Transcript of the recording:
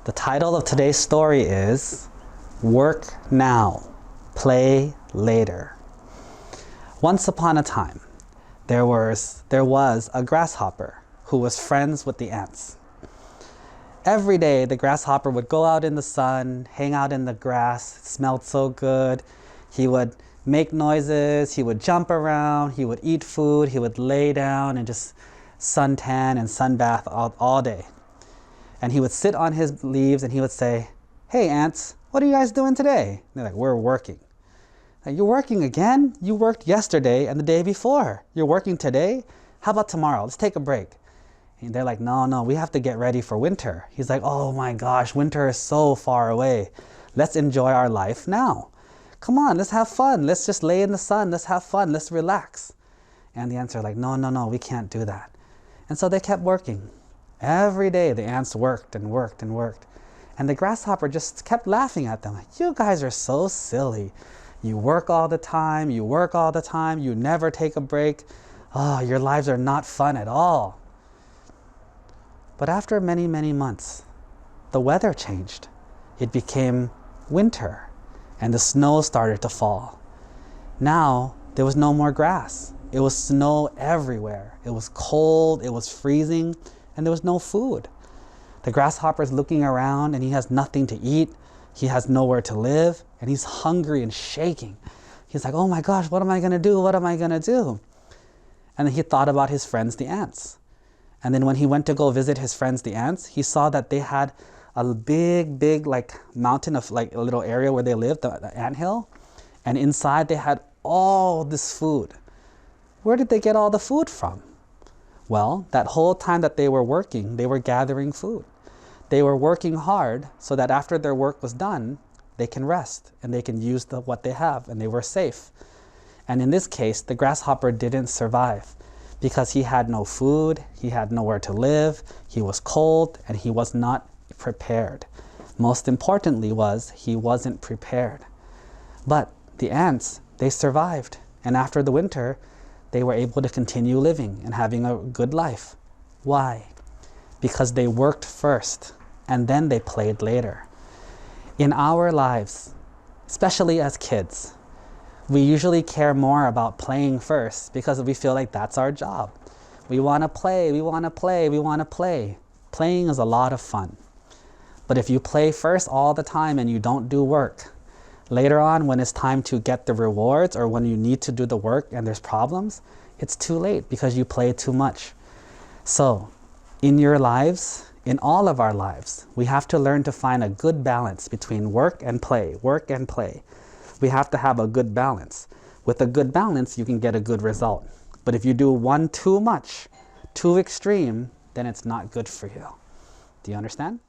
The title of today's story is Work Now, Play Later. Once upon a time, there was a grasshopper who was friends with the ants. Every day, the grasshopper would go out in the sun, hang out in the grass. It smelled so good. He would make noises, he would jump around, he would eat food, he would lay down and just suntan and sunbath all day. And he would sit on his leaves and he would say, "Hey ants, what are you guys doing today?" And they're like, "We're working." Like, "You're working again? You worked yesterday and the day before. You're working today? How about tomorrow? Let's take a break." And they're like, no, we have to get ready for winter." He's like, "Oh my gosh, winter is so far away. Let's enjoy our life now. Come on, let's have fun. Let's just lay in the sun. Let's have fun. Let's relax." And the ants are like, no, we can't do that. And so they kept working. Every day the ants worked and worked and worked. And the grasshopper just kept laughing at them. Like, "You guys are so silly. You work all the time. You work all the time. You never take a break. Oh, your lives are not fun at all." But after many, many months, the weather changed. It became winter and the snow started to fall. Now there was no more grass. It was snow everywhere. It was cold, it was freezing, and there was no food. The grasshopper's looking around and he has nothing to eat. He has nowhere to live and he's hungry and shaking. He's like, "Oh my gosh, what am I gonna do? What am I gonna do?" And then he thought about his friends, the ants. And then when he went to go visit his friends, the ants, he saw that they had a big like mountain of like a little area where they lived, the anthill. And inside they had all this food. Where did they get all the food from? Well, that whole time that they were working, they were gathering food. They were working hard so that after their work was done, they can rest and they can use what they have and they were safe. And in this case, the grasshopper didn't survive because he had no food, he had nowhere to live, he was cold, and he was not prepared. Most importantly he wasn't prepared. But the ants, they survived. And after the winter, they were able to continue living and having a good life. Why? Because they worked first and then they played later. In our lives, especially as kids, we usually care more about playing first because we feel like that's our job. We want to play, we want to play, we want to play. Playing is a lot of fun. But if you play first all the time and you don't do work, later on when it's time to get the rewards or when you need to do the work and there's problems, it's too late because you played too much. So in your lives, in all of our lives, we have to learn to find a good balance between work and play, work and play. We have to have a good balance. With a good balance, you can get a good result. But if you do one too much, too extreme, then it's not good for you. Do you understand?